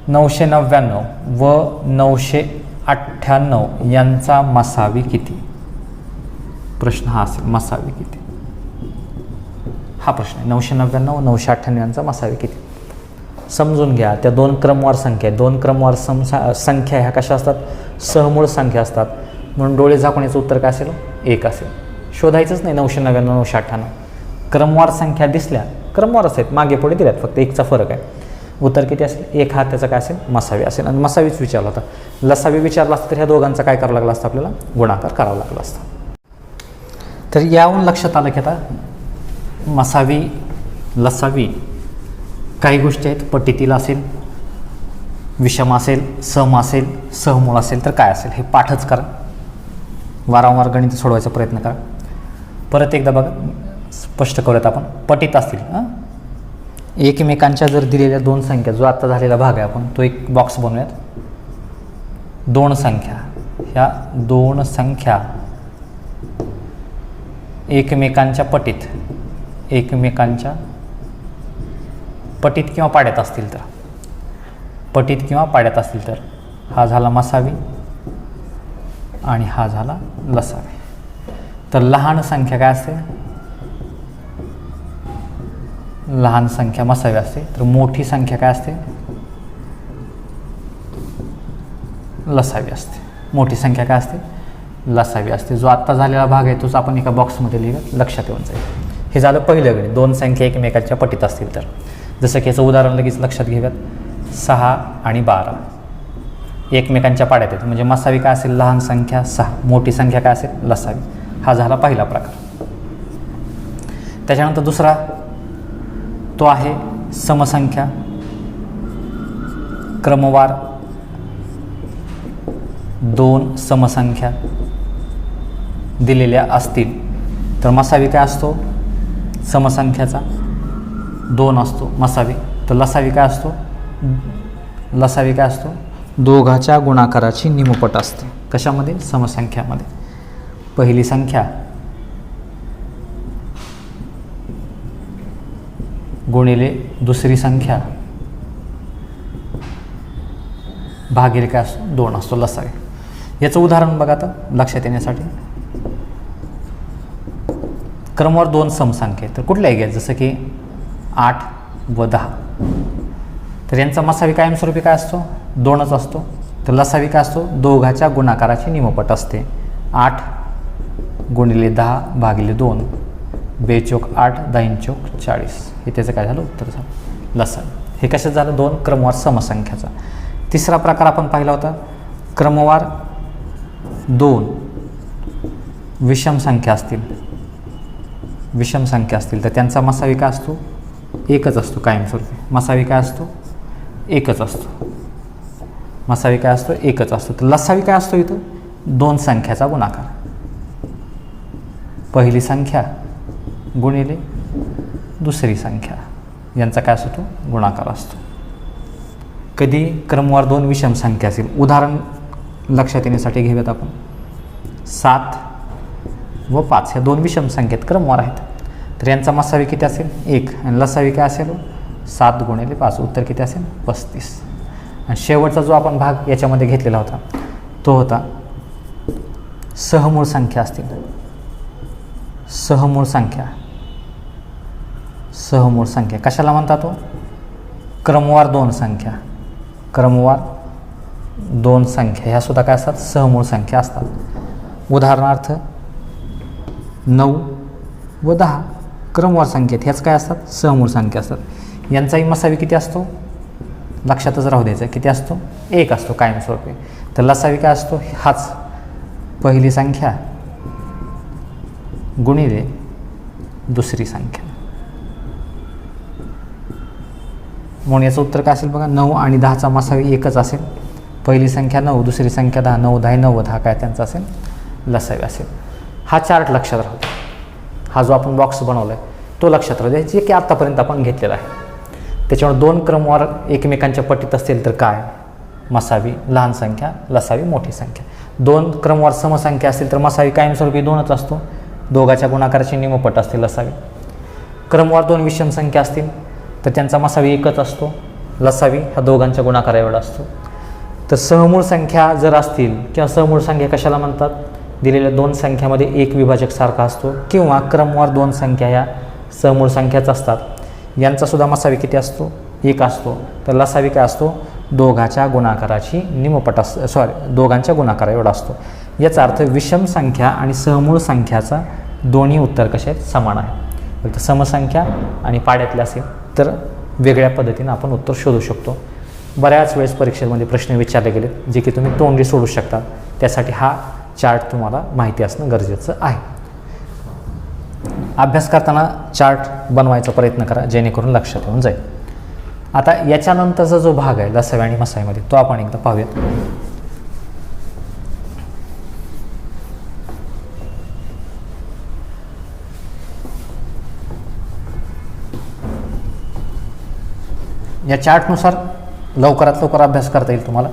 999 व 998 यांचा मसावी किती. प्रश्न हा असेल, मसावी किती. हा प्रश्न आहे. 999 998 यांचा मसावी किती. समजून घ्या. त्या दोन क्रमवार संख्या, दोन क्रमवार संख्या ह्या कशा असतात, सहमूळ संख्या असतात. म्हणून डोळे झाकून याचं उत्तर काय असेल, एक असेल. शोधायचंच नाही 999 998. क्रमवार संख्या दिसल्या, क्रमवारच आहेत, मागे पुढे दिल्यात, फक्त एकचा फरक आहे. उत्तर किती असेल, एक. हा त्याचा काय असेल, मसावी असेल. आणि मसावीच विचारला होता. लसावी विचारला असतं तर ह्या दोघांचा काय करावं लागलं असतं, आपल्याला गुणाकार करावा लागला असता. तर यावरून लक्षात आलं की आता मसावी लसावी काही गोष्टी आहेत, पटीतील असेल, विषम असेल, सम असेल, सहमूळ असेल तर काय असेल हे पाठच करा. वारंवार गणित सोडवायचा प्रयत्न करा. परत एकदा बघा, स्पष्ट करूयात आपण. पटीत असतील, एकमेकांच्या जर दिलेल्या दोन संख्या, जो आत्ता झालेला भाग आहे आपण तो एक बॉक्स बनवूयात. दोन संख्या, ह्या दोन संख्या एकमेकांच्या पटीत किंवा पाड्यात असतील तर, पटीत किंवा पाड्यात असतील तर हा झाला मसावी आणि हा झाला लसावी. तर लहान संख्या काय असते, लहान संख्या मसावी असते. तर मोठी संख्या काय असते, लसावी असते. मोठी संख्या काय असते, लसावी असते. जो आत्ता झालेला भाग आहे तोच आपण एका बॉक्समध्ये लिहिलं, लक्षात येऊन जाईल. हे झालं पहिलं गणित, दोन संख्या एकमेकांच्या पटीत असतील तर. जसं की याचं उदाहरण लगेच लक्षात घेऊयात. 6 आणि 12 एकमेकांच्या पाड्यात आहेत, म्हणजे मसावी काय असेल, लहान संख्या 6, मोठी संख्या काय असेल, लसावी. हा झाला पहिला प्रकार. त्याच्यानंतर दुसरा तो आहे समसंख्या. क्रमवार दोन समसंख्या दिलेल्या असतील तर मसावी काय असतो, समसंख्याचा 2 असतो मसावी. तर लसावी काय असतो, लसावी काय असतो, दोघाच्या गुणाकाराची निमपट असते. कशामध्ये, समसंख्यामध्ये. पहिली संख्या गुणिले दुसरी संख्या भागिले काय असतो, 2 असतो लसावी. याचं उदाहरण बघा आता लक्षात येण्यासाठी. क्रमवार दोन समसंख्या तर कुठल्याही घ्या, जसं की 8 व 10. तर यांचा मसावी कायमस्वरूपी काय असतो, 2च असतो. तर लसावी काय असतो, दोघाच्या गुणाकाराची निमपट असते. 8 गुणिले 10 भागिले 2, 2 चोक 8, 10 चोक 40. हे त्याचं काय झालं, उत्तर झालं लसावी. हे कशात झालं, 2 क्रमवार समसंख्याचा. तिसरा प्रकार आपण पाहिला होता, क्रमवार 2 विषम संख्या असतील, विषम संख्या असतील तर त्यांचा मसावी काय असतो, 1च असतो कायमस्वरूपी. मसावी काय असतो, 1च असतो. मसावी काय असतो, 1च असतो. तर लसावी काय असतो इथं, 2 संख्याचा गुणाकार. पहिली संख्या गुणिले दुसरी संख्या यांचा काय असतो, गुणाकार असतो. कधी क्रमवार 2 विषम संख्या असेल, उदाहरण लक्षात येण्यासाठी घेऊयात आपण. 7 व 5 ह्या 2 विषम संख्येत क्रमवार आहेत. तर यांचा मसावी किती असेल, 1 आणि लसावी काय असेल, 7 गुणिले 5. उत्तर किती असेल, 35. आणि शेवटचा जो आपण भाग याच्यामध्ये घेतलेला होता तो होता सहमूळ संख्या असतील. सहमूळ संख्या, सहमूळ संख्या कशाला म्हणतात, तो क्रमवार 2 संख्या. क्रमवार 2 संख्या ह्या सुद्धा काय असतात, सहमूळ संख्या असतात. उदाहरणार्थ 9 व 10 क्रमवार संख्येत ह्याच काय असतात, सहमूळ संख्या असतात. यांचाही मसावी किती असतो, लक्षातच राहू द्यायचं, किती असतो, 1 असतो कायमस्वरूपी. तर लसावी काय असतो, हाच पहिली संख्या गुणिले दुसरी संख्या. म्हणून याचं उत्तर काय असेल बघा, 9 आणि 10चा मसावी 1च असेल. पहिली संख्या 9, दुसरी संख्या 10, 9 10 90, हा काय त्यांचा असेल, लसावी असेल. हा चार्ट लक्षात राहू द्या. हा जो आपण बॉक्स बनवला आहे तो लक्षात राहू द्या, जे की आत्तापर्यंत आपण घेतलेला आहे. त्याच्यामुळे 2 क्रमवार एकमेकांच्या पटीत असतील तर काय, मसावी लहान संख्या, लसावी मोठी संख्या. 2 क्रमवार समसंख्या असतील तर मसावी कायमस्वरूपी 2च असतो, दोघाच्या गुणाकाराची निमपट असते लसावी. क्रमवार 2 विषम संख्या असतील तर त्यांचा मसावी 1च असतो, लसावी हा दोघांच्या गुणाकारा एवढा असतो. तर सहमूळ संख्या जर असतील किंवा सहमूळ संख्या कशाला म्हणतात, दिलेल्या 2 संख्यामध्ये एक विभाजक सारखा असतो किंवा क्रमवार 2 संख्या ह्या सहमूळ संख्याच असतात. यांचा सुद्धा मसावी किती असतो, 1 असतो. तर लसावी काय असतो, दोघाच्या गुणाकाराची निमपट दोघांच्या गुणाकारा एवढा असतो. याचा अर्थ विषम संख्या आणि सहमूळ संख्याचा दोन्ही उत्तर कसे आहेत, समान आहे. फक्त समसंख्या आणि पाड्यातले असेल तर वेगळ्या पद्धतीनं आपण उत्तर शोधू शकतो. बऱ्याच वेळेस परीक्षेमध्ये प्रश्न विचारले गेले जे की तुम्ही तोंडी सोडू शकता. त्यासाठी हा चार्ट तुम्हाला माहिती असणं गरजेचं आहे. अभ्यास करताना चार्ट बनवायचा प्रयत्न करा जेणेकरून लक्षात येऊन जाईल. आता याच्यानंतरचा जो भाग आहे लसावी आणि मसावीमध्ये तो आपण एकदा पाहूयात. या चार्टनुसार लवकरात लवकर अभ्यास करता येईल तुम्हाला.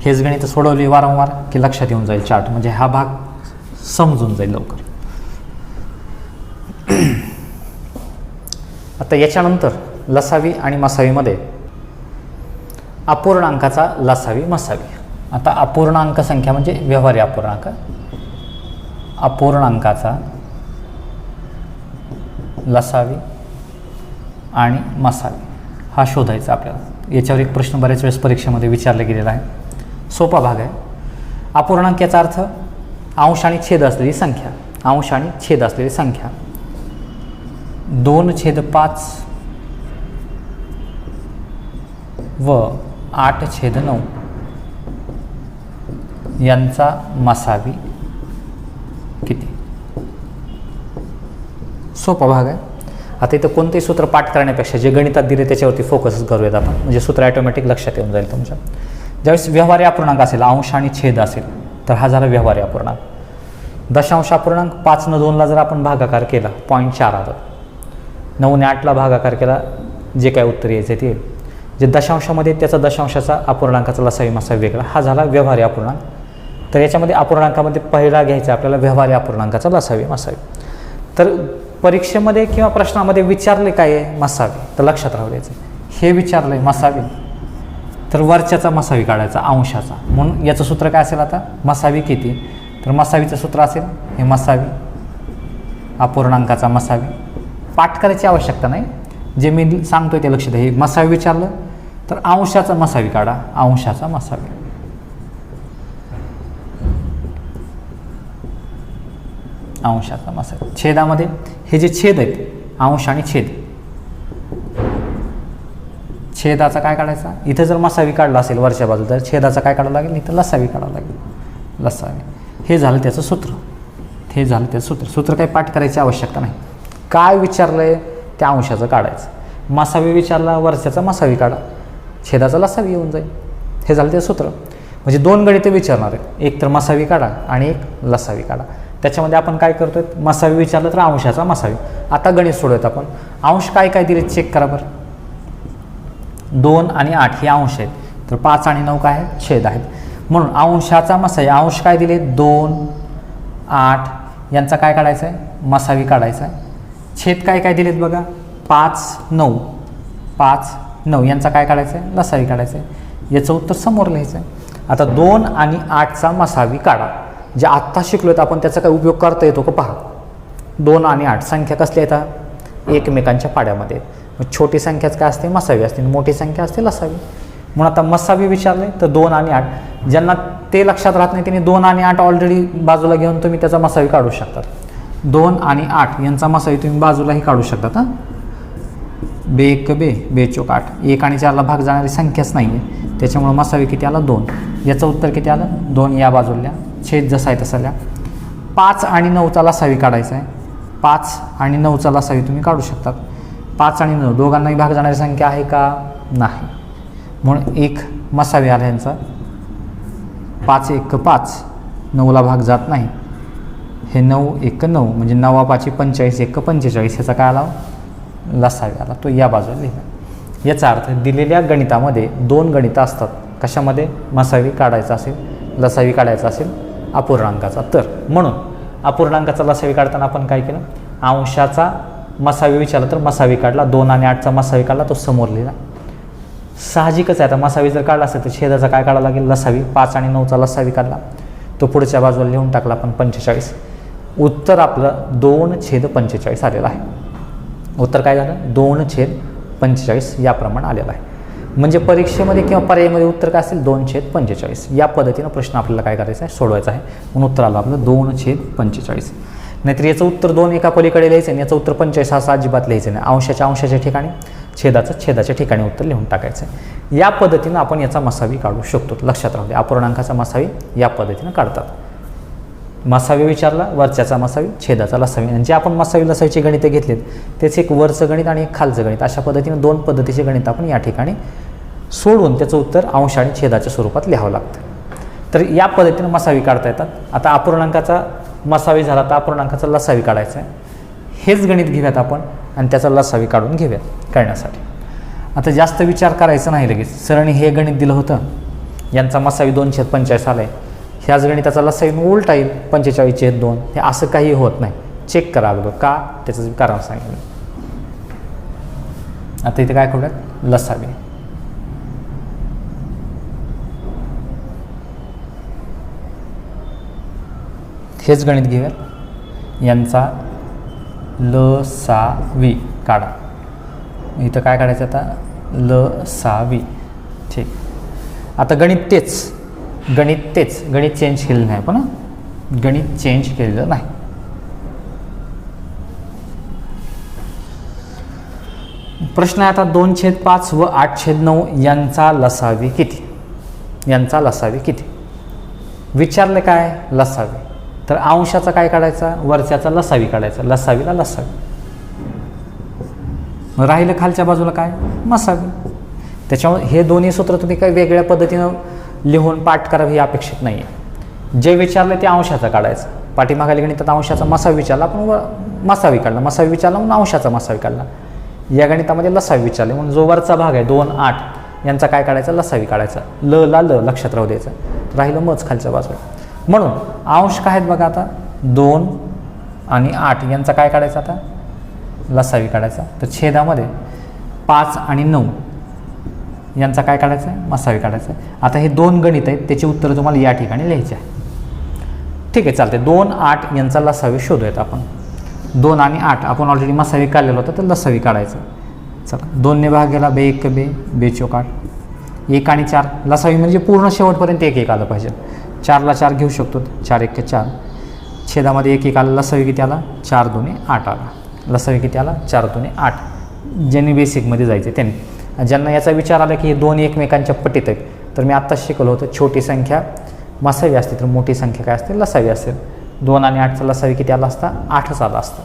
हेच गणित सोडवली वारंवार की लक्षात येऊन जाईल चार्ट, म्हणजे हा भाग समजून जाईल लवकर. आता याच्यानंतर लसावी आणि मसावीमध्ये अपूर्णांकाचा लसावी मसावी. आता अपूर्णांक संख्या म्हणजे व्यवहारी अपूर्णांक, अपूर्णांकाचा लसावी आणि मसावी हा शोधायचा आपल्याला. याच्यावर एक प्रश्न बऱ्याच वेळेस परीक्षेमध्ये विचारला गेलेला आहे. सोपा भाग आहे. अपूर्णांक याचा अर्थ अंश आणि छेद असलेली संख्या, अंश आणि छेद असलेली संख्या. 2/5 व 8/9 यांचा मसावी किती? सोपा भाग आहे. आता इथं कोणतेही सूत्र पाठ करण्यापेक्षा जे गणितात दिले त्याच्यावरती फोकस करूयात आपण, म्हणजे सूत्र ॲटोमॅटिक लक्षात येऊन जाईल तुमच्या. ज्यावेळेस व्यवहार्य अपूर्णांक असेल, अंश आणि छेद असेल, तर हा झाला व्यवहार्य अपूर्णांक. दशांश अपूर्णांक 5 न 2ला जर आपण भागाकार केला 0.4 आलं, 9 ने 8ला भागाकार केला जे काय उत्तर यायचं ते येईल. जे दशांशामध्ये त्याचा दशांशाचा अपूर्णांकाचा लसावी मसावी वेगळा, हा झाला व्यवहार्य अपूर्णांक. तर याच्यामध्ये अपूर्णांकामध्ये पहिला घ्यायचा आपल्याला व्यवहार्य अपूर्णांकाचा लसावी मसावी. तर परीक्षेमध्ये किंवा प्रश्नामध्ये विचारले काय आहे मसावी, तर लक्षात राहू द्यायचं. हे विचारलं आहे मसावी, तर वरच्याचा मसावी काढायचा अंशाचा. म्हणून याचं सूत्र काय असेल आता, मसावी किती, तर मसावीचं सूत्र असेल हे मसावी अपूर्णांकाचा मसावी. पाठ करायची आवश्यकता नाही, जे मी सांगतोय ते लक्षात आहे. हे मसावी विचारलं तर अंशाचा मसावी काढा, अंशाचा मसावी. अंशाचा मसावी. छेदामध्ये हे जे छेद आहेत, अंश आणि छेद, छेदाचा काय काढायचा, इथं जर मसावी काढला असेल वरच्या बाजूला तर छेदाचा काय काढावं लागेल, इथं लसावी काढावं लागेल, लसावी. हे झालं त्याचं सूत्र, हे झालं त्याचं सूत्र. सूत्र काही पाठ करायची आवश्यकता नाही. काय विचारलं आहे त्या अंशाचं काढायचं, मसावी विचारला वरच्याचा मसावी काढा, छेदाचा लसावी येऊन जाईल. हे झालं त्याचं सूत्र. म्हणजे 2 गणिते विचारणार आहे, एक तर मसावी काढा आणि एक लसावी काढा. त्याच्यामध्ये आपण काय करतोय, मसावी विचारलं तर अंशाचा मसावी. आता गणित सोडवत आपण. अंश काय काय दिले चेक करा बरं. 2 आणि 8 हे अंश आहेत, तर 5 आणि 9 काय आहेत, छेद आहेत. म्हणून अंशाचा मसावी, अंश काय दिले 2, 8 यांचा काय काढायचा आहे, मसावी काढायचा आहे. छेद काय काय दिलेत बघा, 5, 9, 5, 9 यांचा काय काढायचं आहे, लसावी काढायचं आहे. याचं उत्तर समोर लिहायचं आहे. आता 2 आणि 8चा मसावी काढा. जे आत्ता शिकलोत आपण त्याचा काय उपयोग करता येतो का पहा. 2 आणि 8 संख्या कसल्या येतात, एकमेकांच्या पाड्यामध्ये. मग छोटी संख्याच काय असते, मसावी असते, मोठी संख्या असते लसावी. म्हणून आता मसावी विचारले तर 2 आणि 8, ज्यांना ते लक्षात राहत नाही त्यांनी 2 आणि 8 ऑलरेडी बाजूला घेऊन तुम्ही त्याचा मसावी काढू शकतात. 2 आणि 8 यांचा मसावी तुम्ही बाजूलाही काढू शकतात. हां, बे 4 8, 1 आणि 4ला भाग जाणारी संख्याच नाही आहे, त्याच्यामुळे मसावी किती आला 2. याचं उत्तर किती आलं 2. या बाजूला छेद जसा आहे तसा लिहा. 5 आणि 9चा लसावी काढायचा आहे. 5 आणि 9चा लसावी तुम्ही काढू शकतात. 5 आणि 9 दोघांनाही भाग जाणारी संख्या आहे का, नाही, म्हणून 1 मसावी आला यांचा. 5 1 5, 9ला भाग जात नाही. हे 9 1 9, म्हणजे 9 5 45, 1 45, ह्याचा काय आला लसावी आला, तो या बाजूला लिहिला. याचा अर्थ दिलेल्या गणितामध्ये 2 गणितं असतात. कशामध्ये, मसावी काढायचा असेल, लसावी काढायचा असेल अपूर्णांकाचा. तर म्हणून अपूर्णांकाचा लसावी काढताना आपण काय केलं, अंशाचा मसावी विचारला तर मसावी काढला, 2 आणि 8चा मसावी काढला, तो समोर लिहिला. साहजिकच आहे. आता मसावी जर काढला असेल तर छेदाचा काय काढावा लागेल, लसावी. 5 आणि 9चा लसावी काढला, तो पुढच्या बाजूला लिहून टाकला आपण 45. उत्तर आपलं 2/45 आलेलं आहे. उत्तर काय झालं, 2/45 याप्रमाणे आलेलं आहे. म्हणजे परीक्षेमध्ये किंवा पर्यायामध्ये उत्तर काय असेल 2/45. या पद्धतीनं प्रश्न आपल्याला काय करायचा आहे, सोडवायचा आहे. म्हणून उत्तर आलं आपलं 2/45. नाहीतर याचं उत्तर 2 एका पलीकडे लिहायचं आणि याचं उत्तर 45 असं अजिबात लिहायचं नाही. अंशाच्या ठिकाणी, छेदाच्या ठिकाणी उत्तर लिहून टाकायचं आहे. या पद्धतीनं आपण याचा मसावी काढू शकतो. लक्षात राहू दे, अपूर्णांकाचा मसावी या पद्धतीनं काढतात. मसावी विचारला, वरच्याचा मसावी, छेदाचा लसावी. आणि जे आपण मसावी लसावीची गणिते घेतलीत तेच एक वरचं गणित आणि एक खालचं गणित, अशा पद्धतीनं 2 पद्धतीचे गणित आपण या ठिकाणी सोडून त्याचं उत्तर अंश आणि छेदाच्या स्वरूपात लिहावं लागतं. तर या पद्धतीनं मसावी काढता येतात. आता अपूर्णांकाचा मसावी झाला तर अपूर्णांकाचा लसावी काढायचा आहे. हेच गणित घेऊयात आपण आणि त्याचा लसावी काढून घेऊयात करण्यासाठी. आता जास्त विचार करायचा नाही, लगेच सरांनी हे गणित दिलं होतं, यांचा मसावी 2/45 आला आहे, ह्याच गणिताचा लसावी उलटा येईल 45/2. हे असं काही होत नाही. चेक करा अगोदर का, त्याचं कारण सांगितलं. आता इथे काय करूयात, लसावी. हेच गणित घेऊयात, यांचा लसावी काढा. इथं काय काढायचं आता, लसावी. ठीक. आता गणित तेच गणित चेंज केलेलं नाही आपण, गणित चेंज केलेलं नाही. प्रश्न आहे आता 2/5 व 8/9 यांचा लसावी किती, यांचा लसावी किती विचारले. काय लसावी, तर अंशाचा काय काढायचा, वरच्याचा लसावी काढायचा, लसावीला लसावी. राहिलं खालच्या बाजूला काय मसावी. त्याच्यामुळे हे दोन्ही सूत्र तुम्ही काही वेगळ्या पद्धतीनं लिहून पाठ करावं ही अपेक्षित नाही आहे. जे विचारलं ते अंशाचा काढायचं. पाठीमागाली गणितात अंशाचा मसावी विचारला, आपण मसावी काढला, मसावी विचारला म्हणून अंशाचा मसावी काढला. या गणितामध्ये लसावी विचारले म्हणून जो वरचा भाग आहे 2, 8 यांचा काय काढायचा, लसावी काढायचा. ल ला ल लक्षात राहू द्यायचं. राहिलं मच खालच्या बाजूला. म्हणून अंश काय आहेत बघा आता 2 आणि 8 यांचा काय काढायचा, आता लसावी काढायचा. तर छेदामध्ये 5 आणि 9 यांचा काय काढायचं आहे, मसावी काढायचं आहे. आता हे 2 गणित आहेत, त्याची उत्तरं तुम्हाला या ठिकाणी लिहायची आहे. ठीक आहे, चालते. 2, 8 यांचा लसावी शोधूयात आपण. 2 आणि 8 आपण ऑलरेडी मसावी काढलेलं होतं, तर लसावी काढायचं. चला, 2ने भाग गेला, 2 1 2, 2 4 8, 1 आणि 4 लसावी म्हणजे पूर्ण शेवटपर्यंत 1 1 आलं पाहिजे. 4ला 4 घेऊ शकतो, 4 1 4. छेदामध्ये 1 1 आलं, लसावी किती आला, 4 2 8 आला. लसावी किती आला, 4 2 8. ज्यांनी बेसिकमध्ये जायचे त्यांनी. ज्यांना याचा विचार आला की हे 2 एकमेकांच्या पटीत आहेत, तर मी आत्ताच शिकवलं होतं, छोटी संख्या मसावी असते तर मोठी संख्या काय असते, लसावी असेल. 2 आणि 8चा लसावी किती आला असता, 8च आला असता.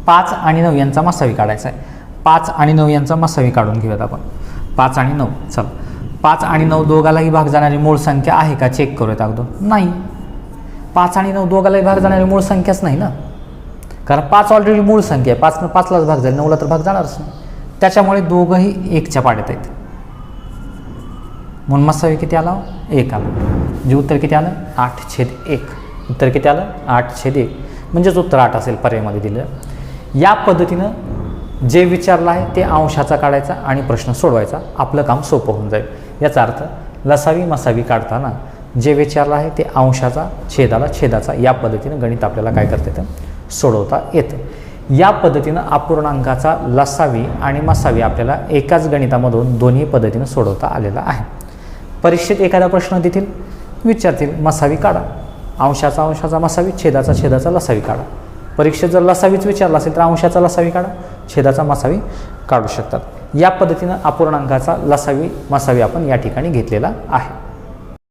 5 आणि 9 यांचा मसावी काढायचा आहे. 5 आणि 9 यांचा मसावी काढून घेऊयात आपण. 5 आणि 9 चला. 5 आणि 9 दोघालाही भाग जाणारी मूळ संख्या आहे का चेक करूयात अगोदर. नाही, 5 आणि 9 दोघालाही भाग जाणारी मूळ संख्याच नाही ना, कारण 5 ऑलरेडी मूळ संख्या आहे. 5 5लाच भाग जाईल, 9ला तर भाग जाणारच नाही. त्याच्यामुळे दोघंही 1च्या पाड्यात आहेत. म्हणून मसावी किती आला, 1 आला. म्हणजे उत्तर किती आलं, 8/1. उत्तर किती आलं, 8/1. म्हणजेच उत्तर 8 असेल पर्यायामध्ये दिलं. या पद्धतीनं जे विचारलं आहे ते अंशाचा काढायचा आणि प्रश्न सोडवायचा. आपलं काम सोपं होऊन जाईल. याचा अर्थ लसावी मसावी काढताना जे विचारलं आहे ते अंशाचा, छेदाला छेदाचा, या पद्धतीनं गणित आपल्याला काय करता येतं, सोडवता येतं. या पद्धतीनं अपूर्णांकाचा लसावी आणि मसावी आपल्याला एकाच गणितामधून दोन्ही पद्धतीनं सोडवता आलेला आहे. परीक्षेत एखादा प्रश्न देतील, विचारतील मसावी काढा, अंशाचा मसावी, छेदाचा छेदाचा लसावी काढा. परीक्षेत जर लसावीच विचारला असेल तर अंशाचा लसावी काढा, छेदाचा मसावी काढू शकतात. या पद्धतीनं अपूर्णांकाचा लसावी मसावी आपण या ठिकाणी घेतलेला आहे.